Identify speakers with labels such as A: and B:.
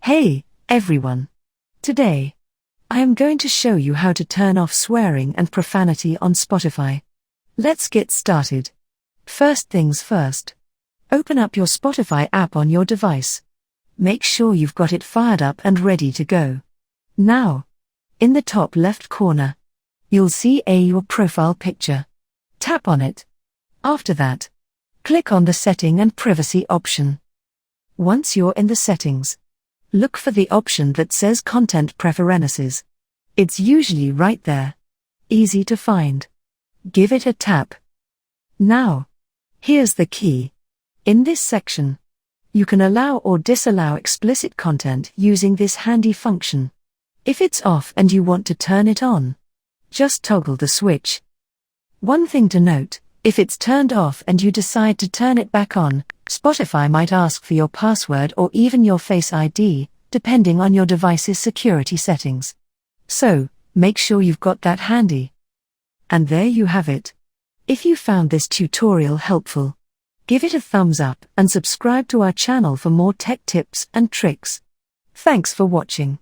A: Hey, everyone! Today, I am going to show you how to turn off swearing and profanity on Spotify. Let's get started. First things first. Open up your Spotify app on your device. Make sure you've got it fired up and ready to go. Now, in the top left corner, you'll see your profile picture. Tap on it. After that, click on the Setting and Privacy option. Once you're in the settings, look for the option that says Content Preferences. It's usually right there. Easy to find. Give it a tap. Now, here's the key. In this section, you can allow or disallow explicit content using this handy function. If it's off and you want to turn it on, just toggle the switch. One thing to note, if it's turned off and you decide to turn it back on, Spotify might ask for your password or even your Face ID, depending on your device's security settings. So, make sure you've got that handy. And there you have it. If you found this tutorial helpful, give it a thumbs up and subscribe to our channel for more tech tips and tricks. Thanks for watching.